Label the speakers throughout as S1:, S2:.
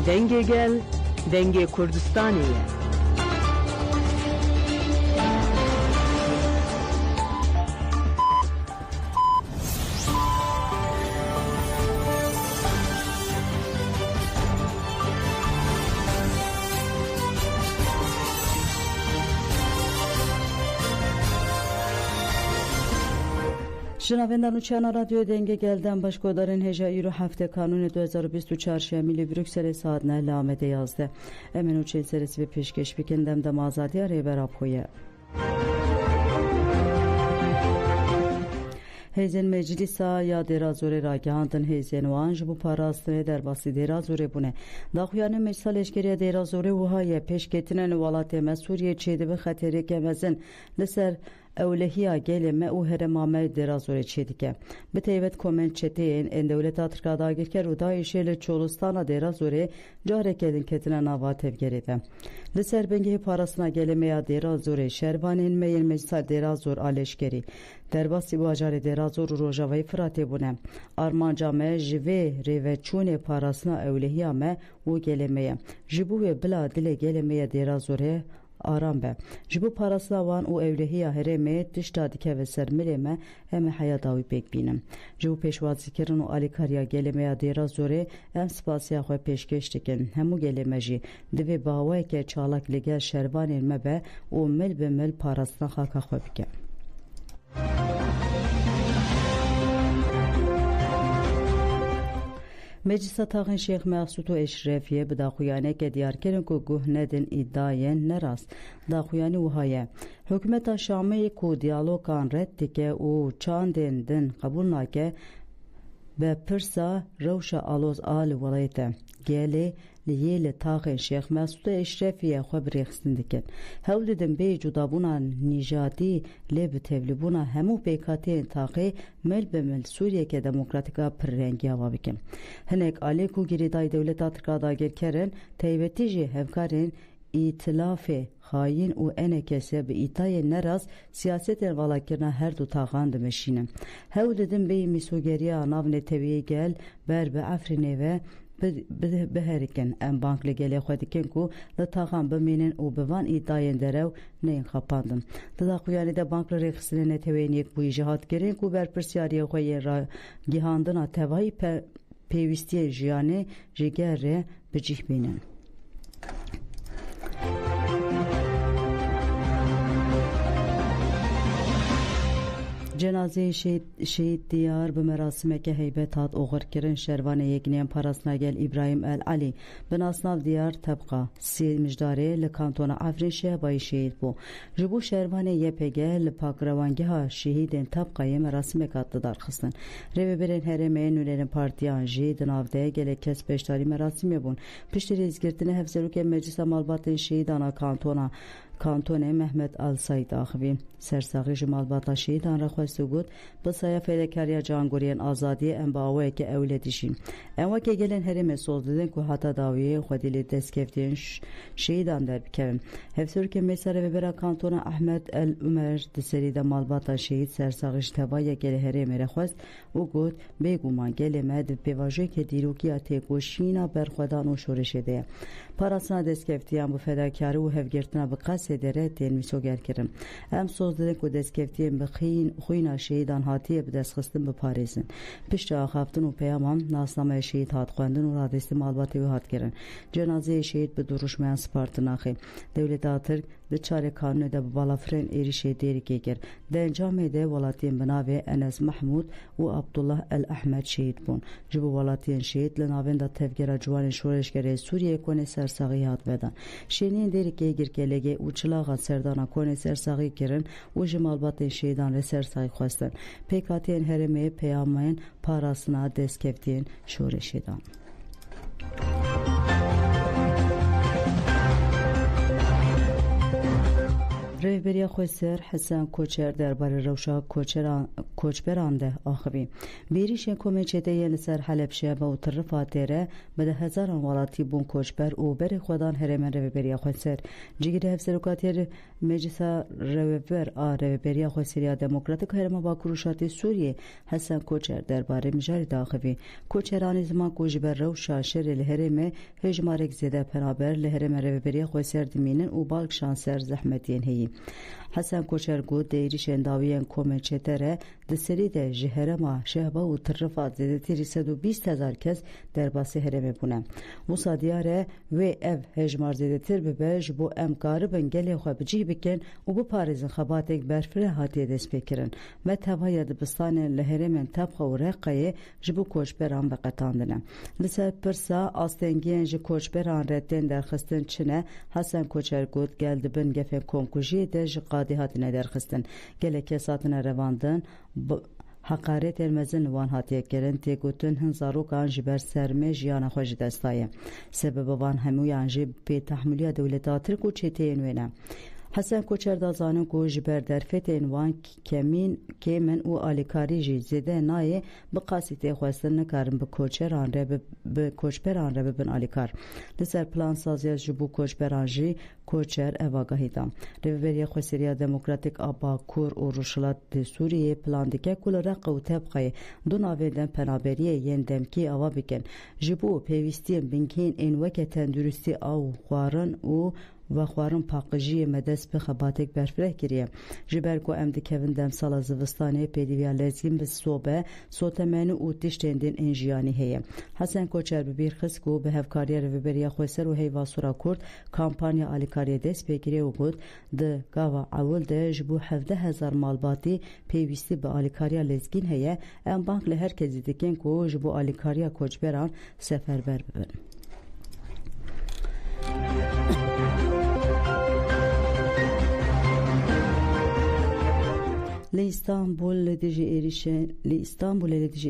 S1: Denge gel, Denge Kurdistaniye.
S2: جنابندان و چانا رادیو دنگه گلدن باشکودارن هجا ایرو هفته کانون 2024 شمیلی بروکسل ساعت نه لامده 11 امنو چین سرسی به پیشکش بکندم دم آزادی ریبر آبخویه هیزن مجلسا یا درازور را گهاندن هیزن وانج بو پاراستنه در باسی درازوره بونه داخویان مجلسال اشکری درازوره وهای پیشکتنن ولات مسئولیه چیده به خطری که مزن لسر اولهیا گل ما او هرمامه درازوره چیدیکه به تیوت کومنت چتین ان دولت اترکا داگیر که رودای شیل چولستانا درازوره جاره کدین کتنا نواتف گریده لسر بنگه پاراسنا گل ما درازوره شربانین میل مجلسال درازور آلشکری در باسی باجار درازور روجاوی فراتی بونه آرمان جامعه جوه ریوچون پاراسنا اولهیا ما او گل ما جبوه بلا دل گل ما درازوره آرام به جبو پاراسلاوان او اولهیا هرمه تشتادی که و سرملمه هم حیاتاوی پیک بینم جبو پیشوازی کرن و آلیکاریا گلمه دیرا زوره هم سپاسیا خواه پیشکش دکن همو گلمه جی دوی باوی که چالک لگه شربان علمه به او مل به مل پاراسنا خاکا خواه بکن مجلس تاغن شیخ مقصود و اشرافیه به داخویانه که دیار کرن که گوه ندن ادعاین نراست داخویانه وحایه حکومت شامه که دیالوگان رد که او چاندن دن قبول ناکه به پرسا روش آلوز آل ولایته گلی لیل تاغن شیخ مقصود اشرافیه خواه بریخستن دکن هول دن بی جدابونا نجاتی لب تبلیبونا همو بیکاتی تاقی مل بمل سوریه که دموکراتیکا پر رنگی هوا بکن هنک آلی کو گیری دای دولت آترکا داگیر کرن تیبتی جی هفکارن ایتلاف خاین و انکسه به ایتای نراز سیاست والا کرنا هر دو تاغان دمشینم هول دن بی میسوگری آناو نتویه گل بر به افرینه و بهرکن ام بانک لگلی خودی کن کو لطاقان بمینن و بوان ایداین درو نین خپاندن تداقیانی ده بانک لرخصنه نتوین یک بوی جهاد کرن کو بر پرسیاری خوی را گیهاندن تواهی پیوستی جیانه جگر بجیح بینن جنازه شهید دیار به مراسم که هیبت هات اوغر کرن شروان یگنیم پاراسناگل ابراهیم العلی به ناسناو دیار طبقه سی مجداره لکانتون افرین شهبای شهید بو جبو شروان یپگه لپاک روانگه ها شهیدین طبقه مراسم کات دار خستن روی برین هرمه نونین پارتیان جید نافده گل کس پیشتاری مراسم بون پشتری ازگرتن حفظلو که مجلس مالبات شهیدانا کانتون محمد آلساید آخوی سرساقی جمال باتا شهیدان را خواست گود بسایا فیدکاریا جانگورین آزادی ام باوی که اولادیشین ام که گلن هرم سوزدن که حتی داویه خودی دست کفتین شهیدان در بکن حفظور که میسر ببرا کانتون احمد العمر دسری دا مال باتا شهید سرساقیش تبایی گل هرم را خواست و گود بگومان گل مد بیواجه که دیروکی آتی گوشینا برخودان و شورشه ده پاراسنا دست کفتیان بو فیدکاری و هفگرتنا بقص دره تین میسوگر کرن ام سوزدن که دست کفتیم بخین خوینا شهیدان هاتیه به دست خستن بپاریزن پشت آخافتن و پیامام ناسنامه شهید هات خواندن و رادست مالباتی و هات کرن جنازه شهید به دروش میان سپارتناخی دولت آترک ده چار کانون ده بالافرین ایریشه دیری که گر ده انجام ده ولاتین بناوه انس محمود و عبدالله الاحمد شهید بون جبو ولاتین شهید لناوین ده تفگر جوان شورشگره سوریه کنه سرساقی هات بدن شینین دیری که گر که لگه و چلاغا سردانا کنه سرساقی کرن و جمالبات شهیدان ره سرساقی خواستن پیکاتین هرمه پیامین پاراسنا دست کفتین شورشیدان Rêveberiya Xweser Hesen Koçer derbarê rewşa koçberan de axivî. Bêrîşên komêçeteyên li ser Helepşe û Tirrifa têre bi de hezaran welatî bûn koçber û berê xwe dan herêmên Rêveberiya Xweser. Cigîrê Hevserokatiyê Meclisa Rêveber a Rêveberiya Xweseriya Demokratîk Herêma Bakur û Şatê Sûriyê Hesen Koçer derbarê mijarê de axivî. Koçeranî ziman ku ji ber rewşa şerê li herêmê hejmarek zêde penaber li herêmên Rêveberiya Xweser dimînin û balkişan ser zehmetiyên heyî. Hesen Koçer got êrişên dawiyên komêçete re di serî de ji herêma Şehba û Tirrifa zêdetirî 120,000 kes derbasî herêmê bûne. Wisa diyar e wê ev hejmar zêdetir bibe ji bo em karibin gelê xwe bicih bikin û biparêzin xebatek berfireh hatiye destpêkirin. Me tevaya dibistanên li herêmên Tebxa û Reqqayê ji bo koçberan veqetandine. Li ser pirsa astengiyên ji koçberan re tên derxistin çine Hesen Koçer got gel dibin gefên komkujiyê de ji qadî hatine derxistin. Gelek kes hatine revandin haqaretên mezin wan hatiye kirin têgotin hin zarokan ji ber sermê jiyana xwe ji dest daye. Sebeba van hemûyan jî bêtehmîliya dewleta Tirk û çêteyên wê ne. Hesen Koçer da zanin ku ji ber derfetên wan kêmin û alîkarî jî zêde nayê bi qasî tê xwestin nikarin bi koçberan re bibin alîkar. Li ser plansaziya ji bo koçberan jî Koçer ev agahî da. Rêveberiya Xweseriya Demokratîk a Bakur û Rojhilatê Sûriyê plan dike ku li Reqqa û Tebxayê du navên de penaberiyê yên demkî ava bikin. Ji bo pêwîstiyên bingehîn ên weke tenduristî av xwarin û ve xwarin paqijiyê me dest bi xebatek berfireh kiriye. Ji ber ku em dikevin demsala zivistanê pêdiviya lezgîn bi sobe, sotemenî û tiştên din ên jiyanî heye. Hesen Koçer bi bîr xist ku bi hevkariya Rêveberiya Xweser û Heyva Sura Kurd kampanya alîkariyê dest pê kiriye û got di gava ewil de ji bo 17,000 malbatî pêwîstî bi alîkariya lezgîn heye. Em bank li herkesî dikin ku ji bo alîkariya koçberan seferber bibin. Li İstanbul li dijî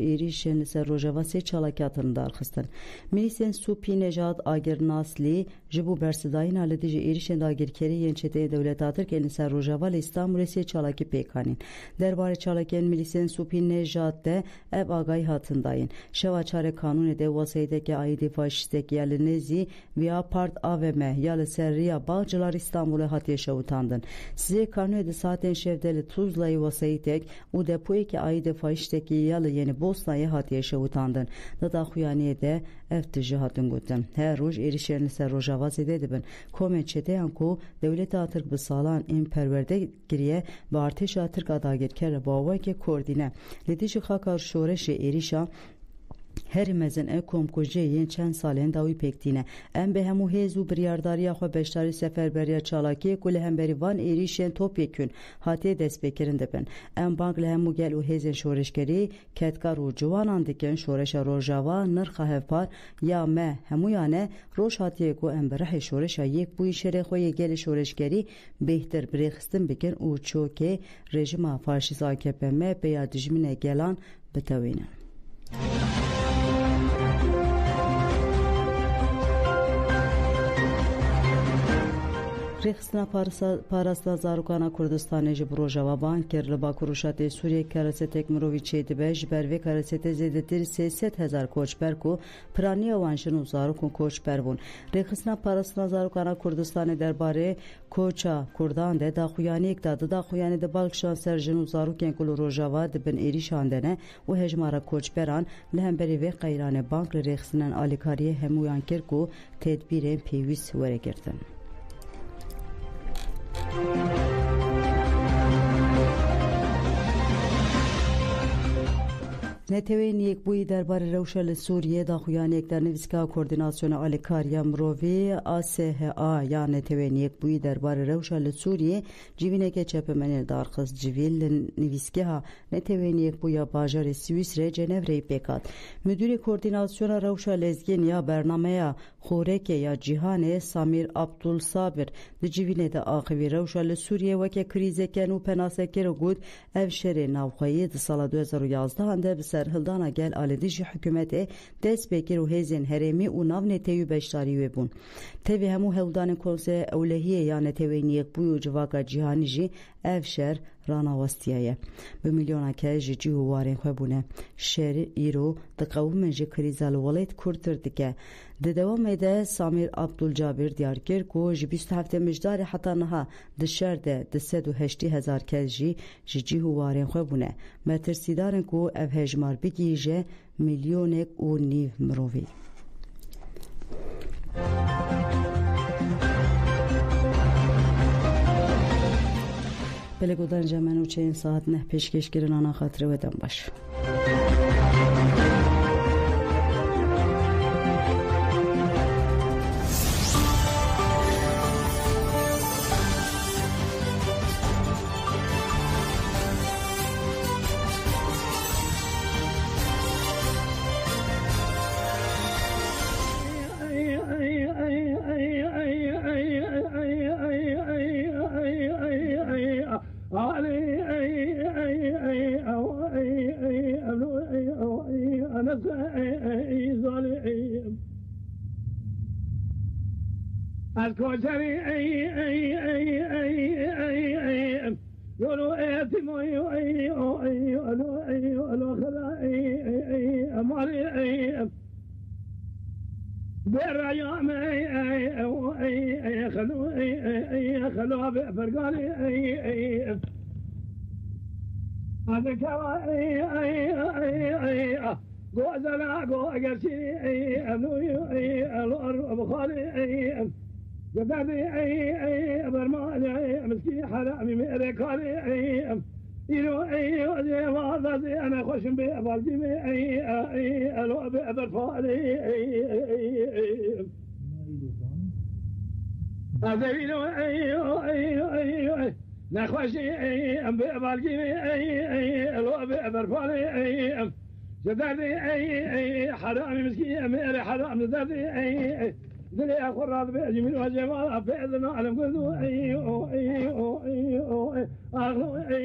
S2: êrişên li ser Rojava sê çalakiyatên darxistin. Milîsên Supî Nejat Agir Naslî ji bo bersidayîna li dijî êrişên dagirkerî yên çeteyê dewleta Tirkiyê li ser Rojava li İstanbulê sê çalakî pêkanîn. Derbarê çalakiyên milîsên Supî Nejat de ev agahî hatin dayîn. Şeva çarê kanûnê de wesayeteke aîdê faşîstek ya li nêzî viya Part AVM ya li ser Riya Bağcılar İstanbulê hatiye şewitandin. Sê kanûyê di saetên şev de li Tuzlayê wesayîtek û depoyekê aîdê faşîstekî ya li Yeni Bosnayê hatiye şewitandin. Di daxuyaniyê de ev tijî hatin gotin. Her roj êrişên li ser Rojava zêde dibin. Komên çeteyan ku dewleta Tirk bi salan ên perwerde kiriye bi artêşa Tirk a dagirker re bawekê Kurdî ne. Li dijî xaka şoreşê êrişa herî mezin ev komkujiyê yên çend salên dawî pêktîne. Em bi hemû hêz û biryardariya xwe beşdarî seferberiya çalakiyê ku li hemberî van êrişên topyekûn hatiye destpêkirin dibin. Em bank li hemû gel û hêzên şoreşgerî, ketkar û ciwanan dikin şoreşa Rojava, nirxa hevpar ya me hemûyan e roj hatiye ku em bi rihê şoreşa yekbûyî şerê xwe yê gelê şoreşgerî bêhtir birêxistin bikin û çokê rejima faşîst AKP me pêya dijminê gelan bitewînin. Rêxistina parastina zarokana Kurdistanê ji bi Rojava ban kir li Bakur û Şatê Sûriyê keresetek mirovî çêdibe ji ber vê keresetê zêdetir 300,000 koçber ku piraniya wan jin û zarokên koçber bûn. Rêxistina parastina zarokana Kurdistanê derbarê koça Kurdan de daxuyaniyek da di daxuyanî di balkişan ser jin û zarokên ku li Rojava dibin êrişan de ne û hejmara koçberan li hemberî vê qeyranê bank li rêxistinên alîkariyê hemûyan kir ku tedbîrên pêwîst weregirtin. Netewên Yekbûyî derbarê rewşa li Sûriyê daxuyaniyek dernivîska koordînasyona alîkariya mirovî ASHA ya Netewên Yekbûyî derbarê rewşa li Sûriyê civîneke çepemenê darxist. Civîn li nivîsgeha Netewên Yekbûya bajarê Swîsrê Cenevreyê pêkat. Müdürê koordînasyona rewşa lezgên ya bernameya xoreke ya cîhanê Samîr Abdulsabir di civînê de axivî rewşa li Sûriyê weke krîzeken û penasekir got ev şerê navxweyî di sala 2011 bi ser سرهلدانا گل آلدی جی حکومت دست بکر و هزین هرمی و ناو نتیو بشتاری بون تیوی همو هلدان کنسه اولهیه یا نتیوی نیک بوی و جواقع جهانی جی اف شهر رانا وستیایه به میلیونا که جی جی وارین خواه بونه شهر ایرو دقوم جی کریزال ولید کورتر دکه ده دوام ده سامیر عبدالجابر دیار کر کو جی 27 مجدار حتی نها ده شهر ده 380,000 که جی جی وارین خواه بونه مترسیدارن کو اف هجمار بگی جی میلیونک و نیو مروی بلگودن جمعنو چه ساعت نه پیشکش گرن آنا خاطره ودن باش
S3: الكوثري يقولوا ايتم امالي بالريام خلوها بفرقاني هذا كوا قو زنا قو قرشي ابو خالي جبابي برماني مسكين حرامي ميركالي يلو وزي انا خوشم بفالجي الو برفالي هذا يلو نخوشي بفالجي الو برفالي جبابي حرامي مسكين ميري حرام جبابي دلي أخور راض بأجمل وجمال بإذن علم قلو أقولو